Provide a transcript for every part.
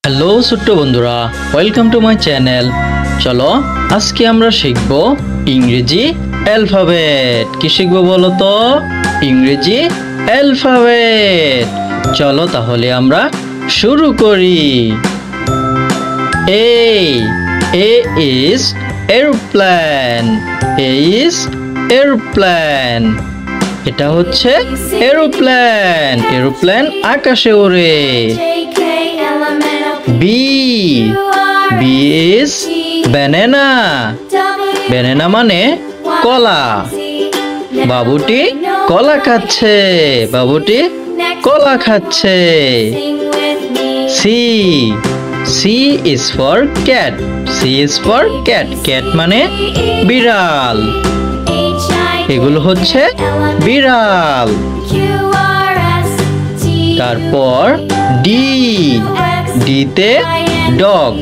Hello ছোট্ট বন্ধুরা, welcome to my channel. চলো আজকে আমরা শিখব ইংরেজি অ্যালফাবেট। কি শিখবো বলো তো? ইংরেজি অ্যালফাবেট। চলো তাহলে আমরা শুরু করি। A is aeroplane. A is aeroplane. এটা হচ্ছে এরোপ্লেন। এরোপ্লেন আকাশে ওড়ে। B is banana. ব্যানানা মানে কলা। বাবুটি কলা খাচ্ছে। বাবুটি কলা খাচ্ছে। C is for cat. C is for cat. Cat মানে বিড়াল। এগুলো হচ্ছে বিড়াল। তারপর ডিতে ডগ।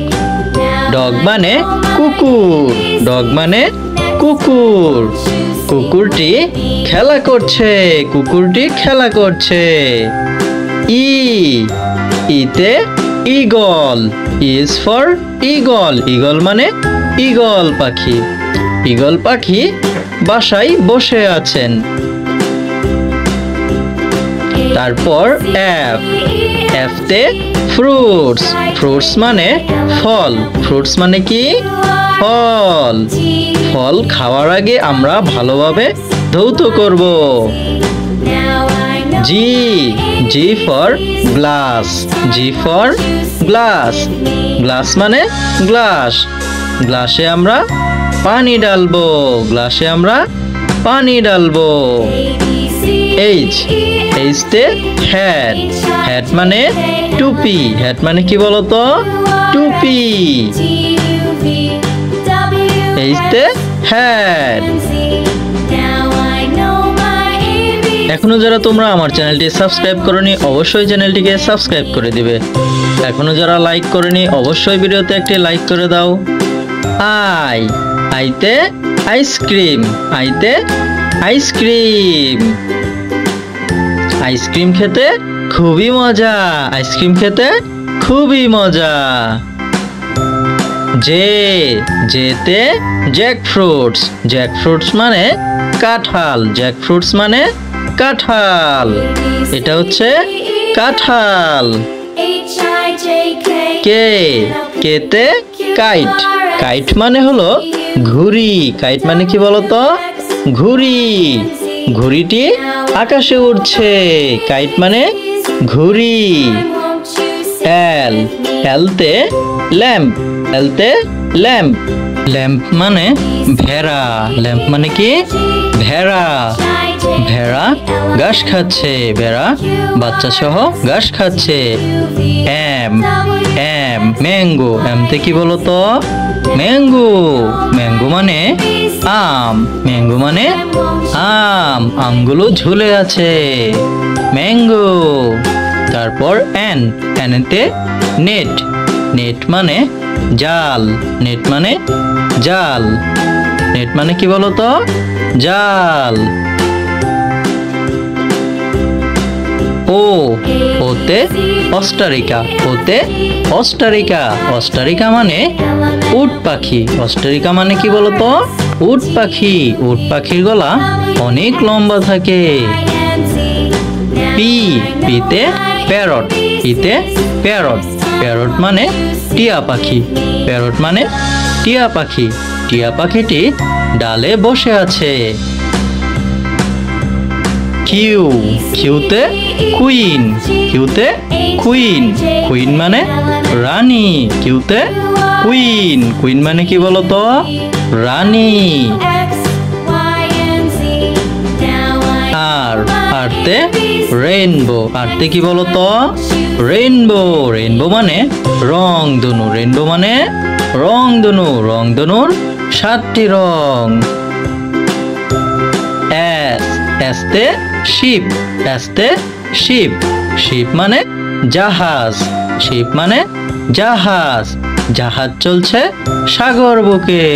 ডগ মানে কুকুর। ডগ মানে কুকুর। কুকুরটি খেলা করছে। কুকুরটি খেলা করছে। ইতে eagle. Is for eagle. Eagle মানে ঈগল পাখি। ঈগল পাখি বাসায় বসে আছেন। তারপর এফতে ফ্রুটস। ফ্রুটস মানে ফল। ফ্রুটস মানে কি? ফল। ফল খাওয়ার আগে আমরা ভালোভাবে ধৌত করব। G for glass. G for glass. Glass মানে গ্লাস। গ্লাসে আমরা পানি ডালবো। গ্লাসে আমরা পানি ডালবো। এইচতে হ্যাট। হ্যাট মানে টুপি। হ্যাট মানে কি বলতো? টুপি। এইচতে হ্যাট। এখনো যারা তোমরা আমার চ্যানেলটি সাবস্ক্রাইব করোনি, অবশ্যই চ্যানেলটিকে সাবস্ক্রাইব করে দিবে। এখনো যারা লাইক করোনি, অবশ্যই ভিডিওতে একটি লাইক করে দাও। আইতে আইসক্রিম। আইতে আইসক্রিম। আইসক্রিম খেতে খুবই মজা। আইসক্রিম খেতে খুবই মজা। জেতে জ্যাকফ্রুটস। জ্যাকফ্রুটস মানে কাঁঠাল। জ্যাকফ্রুটস মানে কাঁঠাল। এটা হচ্ছে কাঁঠাল। কেতে কাইট। কাইট মানে হলো ঘুড়ি। কাইট মানে কি বলতো? ঘুড়ি। ঘুড়িটি আকাশে উড়ছে। কাইট মানে ঘুড়ি। এলতে ল্যাম্প। এলতে ল্যাম্প। ল্যাম্প মানে ভেড়া। ল্যাম্প মানে কি? ভেড়া। ভেড়া ঘাস খাচ্ছে। ভেড়া বাচ্চা সহ ঘাস খাচ্ছে। ম্যাঙ্গো। এমতে কি বলতো? ম্যাঙ্গো। ম্যাঙ্গো মানে আম। ম্যাঙ্গো মানে আম। আমগুলো ঝুলে আছে। ম্যাঙ্গো। তারপর এনতে নেট। নেট মানে জাল। নেট মানে জাল। নেট মানে কি বলতো? জাল। ওতে অস্টারিকা। ওতে অস্টারিকা। অস্টারিকা মানে উট পাখি। অস্টারিকা মানে কি বলতো? উট পাখি। উট পাখির গলা অনেক লম্বা থাকে। পিতে প্যারট। পিতে প্যারট। প্যারট মানে টিয়া পাখি। প্যারট মানে টিয়া পাখি। টিয়া পাখিটি ডালে বসে আছে। কিউতে কুইন। কিউতে কুইন। কুইন মানে রানী। কিউতে কুইন। কুইন মানে কি বলতো? রানী। আরতে রেইনবো। আরতে কি বলতো? রেইনবো। রেইনবো মানে রংধনু। রেইনবো মানে রংধনু। রংধনুর 7টি রং। এসতে শিপ। এসতে শিপ। শিপ মানে জাহাজ। শিপ মানে জাহাজ। জাহাজ চলছে সাগর বুকে।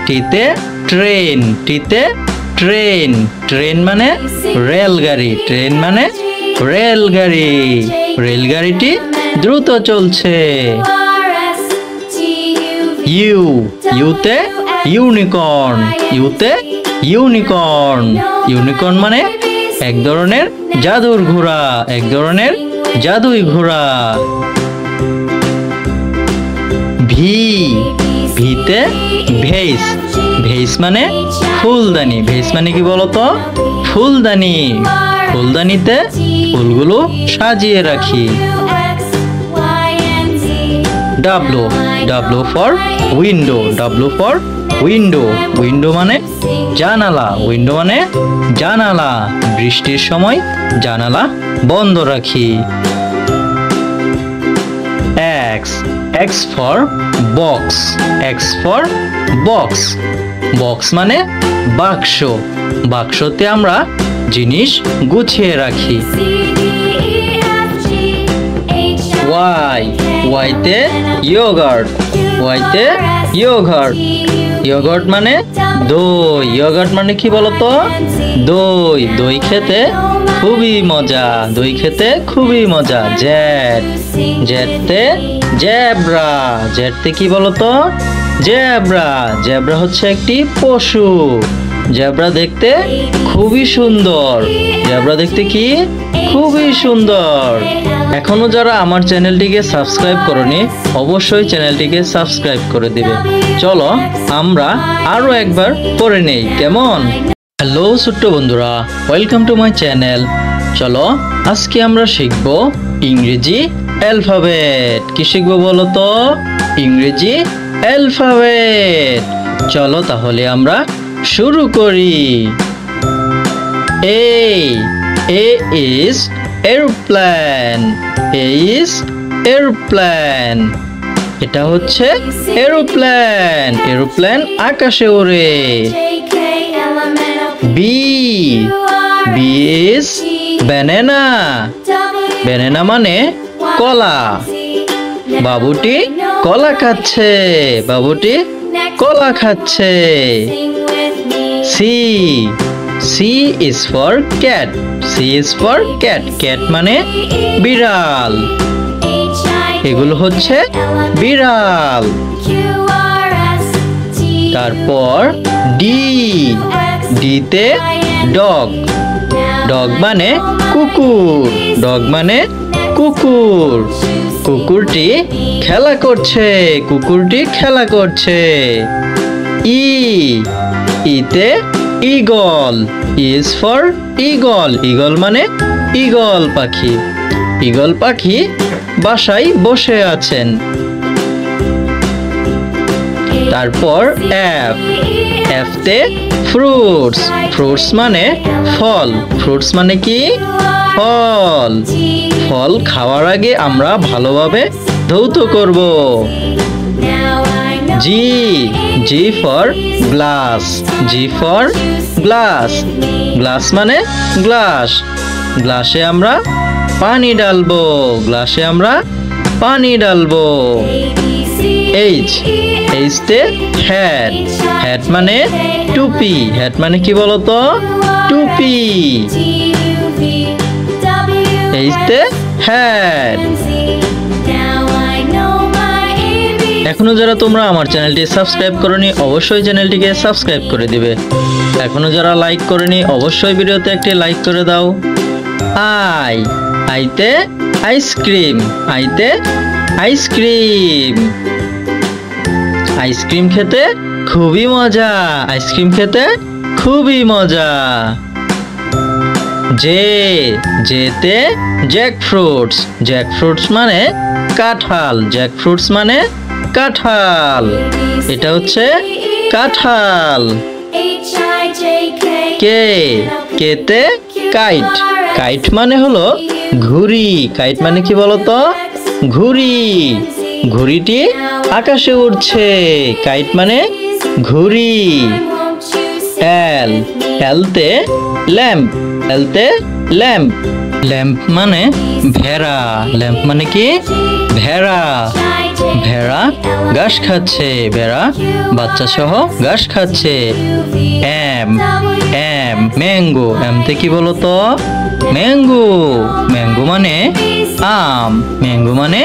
টিতে ট্রেন। টিতে ট্রেন। ট্রেন মানে রেলগাড়ি। ট্রেন মানে রেলগাড়ি। রেলগাড়িটি দ্রুত চলছে। ইউ, ইউতে ইউনিকর্ন। ইউতে ইউনিকর্ন। ইউনিকর্ন মানে এক ধরনের জাদুর ঘোড়া, এক ধরনের জাদুই ঘোড়া। ভি, ভিতে ভেস। ভেস মানে ফুলদানি। ভেস মানে কি বলতো? ফুলদানি। ফুলদানিতে ফুলগুলো সাজিয়ে রাখি। W, W for window. W for window. Window মানে জানালা। উইন্ডো মানে জানালা। বৃষ্টির সময় জানালা বন্ধ রাখি। X, X for box. X for box. Box মানে বাক্স। বাক্সতে আমরা জিনিস গুছিয়ে রাখি। ওয়াই, ওয়াইতে ইয়োগার্ট। ওয়াইতে ইয়োগার্ট। ইয়োগার্ট মানে দই। ইয়োগার্ট মানে কি বলতো? দই। দই খেতে খুবই মজা। দই খেতে খুবই মজা। Z, জেডতে zebra. জেডতে কি বলতো? জেব্রা। জেব্রা হচ্ছে একটি পশু। জেব্রা দেখতে খুবই সুন্দর। জেব্রা দেখতে কি খুবই সুন্দর। এখনো যারা আমার চ্যানেলটিকে সাবস্ক্রাইব করনি, অবশ্যই চ্যানেলটিকে সাবস্ক্রাইব করে দিবে। চলো আমরা আরো একবার পড়ে নেই, কেমন? হ্যালো ছোট্ট বন্ধুরা, ওয়েলকাম টু মাই চ্যানেল। চলো আজকে আমরা শিখবো ইংরেজি অ্যালফাবেট। কি শিখবো বলো তো? ইংরেজি অ্যালফাবেট। চলো তাহলে আমরা শুরু করি। A is airplane. A is airplane. এটা হচ্ছে এরোপ্লেন। এরোপ্লেন আকাশে ওড়ে। B, B is banana. banana মানে কলা। বাবুটি কলা খাচ্ছে। বাবুটি কলা খাচ্ছে। C, C is for cat. C is for cat. cat মানে বিড়াল। এগুলো হচ্ছে বিড়াল। তারপর D, D তে ডগ। ডগ মানে কুকুর। ডগ মানে কুকুর। কুকুরটি খেলা করছে। কুকুরটি খেলা করছে। E, ইতে eagle. is for eagle. Eagle মানে ঈগল পাখি। ঈগল পাখি বাসায় বসে আছেন। তারপর F, F তে ফ্রুটস। ফ্রুটস মানে ফল। ফ্রুটস মানে কি? ফল। ফল খাওয়ার আগে আমরা ভালোভাবে ধৌত করব। G, G for glass. G for glass. Glass মানে গ্লাস। গ্লাসে আমরা পানি ঢালবো। গ্লাসে আমরা পানি ঢালবো। H, H তে হ্যাট। হ্যাট মানে টুপি। হ্যাট মানে কি বলতো? টুপি। H তে হ্যাট। এখনো যারা তোমরা আমার চ্যানেলটি সাবস্ক্রাইব করনি, অবশ্যই চ্যানেলটিকে সাবস্ক্রাইব করে দিবে। এখনো যারা লাইক করনি, অবশ্যই ভিডিওতে একটি লাইক করে দাও। আই, আইতে আইসক্রিম। আইতে আইসক্রিম। আইসক্রিম খেতে খুবই মজা। আইসক্রিম খেতে খুবই মজা। জে, জেতে জ্যাকফ্রুটস। জ্যাকফ্রুটস মানে কাঁঠাল। জ্যাকফ্রুটস মানে কাঁঠাল। এটা হচ্ছে কাঁঠাল। কে, কেতে কাইট। কাইট মানে হলো ঘুড়ি। কাইট মানে কি বলতো? ঘুড়ি। ঘুড়িটি আকাশে উড়ছে। কাইট মানে ঘুড়ি। এল, এলতে ল্যাম্প। এলতে ল্যাম্প ল্যাম্প মানে ভেড়া ল্যাম্প মানে কি ভেড়া ভেড়া ঘাস খাচ্ছে ভেড়া বাচ্চা সহ ঘাস খাচ্ছে এম এম ম্যাঙ্গো এমতে কি বলতো ম্যাঙ্গো ম্যাঙ্গো মানে আম ম্যাঙ্গো মানে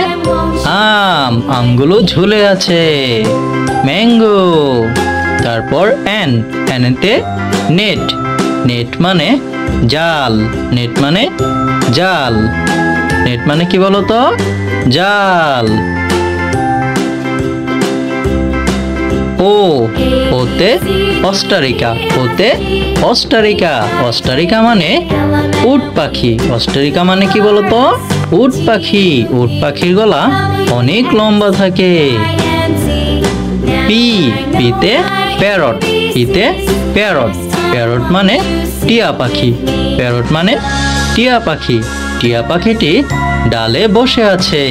আম আমগুলো ঝুলে আছে ম্যাঙ্গো তারপর এনতে নেট নেট মানে জাল নেট মানে জাল নেট মানে কি বলতো জাল ওতে অস্টারিকা ওতে অস্টারিকা অস্টারিকা মানে উট পাখি অস্টারিকা মানে কি বলতো উট পাখির গলা অনেক লম্বা থাকে পিতে প্যারট পিতে প্যারট প্যারট মানে টিয়া পাখি প্যারট মানে টিয়া পাখি টিয়া পাখিটি ডালে বসে আছে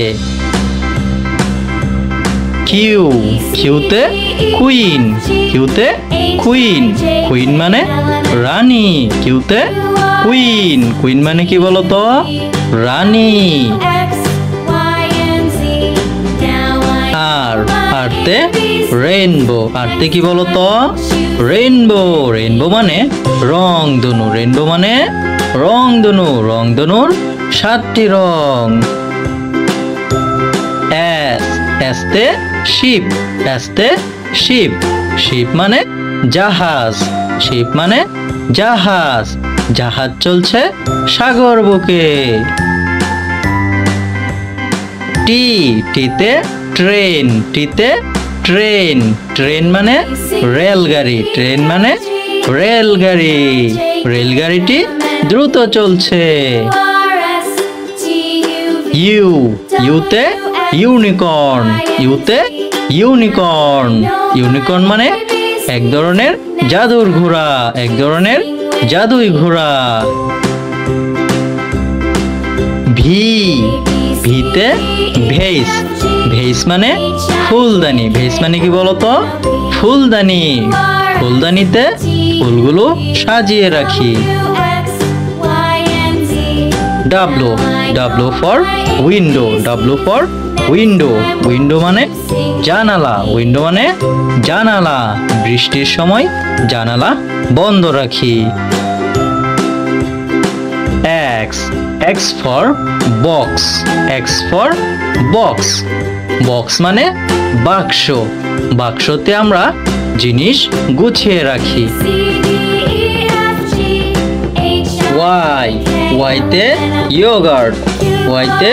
কিউতে কুইন কিউতে কুইন কুইন মানে রানী কিউতে কুইন কুইন মানে কি বলতো রানী আরতে রেইনবো আরতে কি বলতো রেইনবো রেইনবো মানে রংধনু রেইনবো মানে রংধনু রংধনুর 7টি রং এসতে শিপ এসতে শিপ শিপ মানে জাহাজ শিপ মানে জাহাজ জাহাজ চলছে সাগর বুকে টিতে ট্রেন টিতে ট্রেন ট্রেন মানে রেলগাড়ি ট্রেন মানে রেলগাড়ি রেলগাড়িটি দ্রুত চলছে ইউতে ইউনিকর্ন ইউতে ইউনিকর্ন ইউনিকর্ন মানে এক ধরনের জাদুর ঘোড়া এক ধরনের জাদুই ঘোড়া ভিতে ভেইস ভেইস মানে ফুলদানি ভেইস মানে কি বলতো ফুলদানি ফুলদানিতে ফুলগুলো সাজিয়ে রাখি W for window W for window window মানে জানালা উইন্ডো মানে জানালা বৃষ্টির সময় জানালা বন্ধ রাখি x for box X for box box মানে বাক্স বাক্সতে আমরা জিনিস গুছিয়ে রাখি ওয়াইতে ইয়োগার্ট ওয়াইতে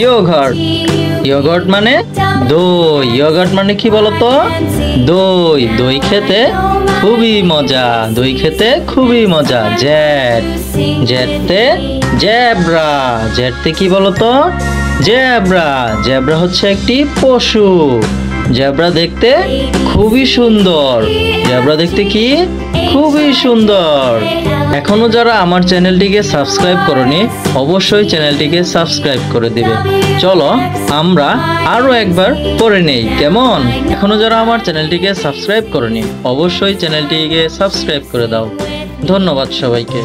ইয়োগার্ট ইয়োগার্ট মানে দই ইয়োগার্ট মানে কি বলতো দই দই খেতে খুবই মজা দই খেতে খুবই মজা জেডতে জেব্রা জেডতে কি বলতো জেব্রা জেব্রা হচ্ছে একটি পশু জেব্রা দেখতে খুবই সুন্দর জেব্রা দেখতে কি খুবই সুন্দর এখনো যারা আমার চ্যানেলটিকে সাবস্ক্রাইব করনি অবশ্যই চ্যানেলটিকে সাবস্ক্রাইব করে দিবে চলো আমরা আরো একবার পড়ে নেই কেমন এখনো যারা আমার চ্যানেলটিকে সাবস্ক্রাইব করনি অবশ্যই চ্যানেলটিকে সাবস্ক্রাইব করে দাও ধন্যবাদ সবাইকে।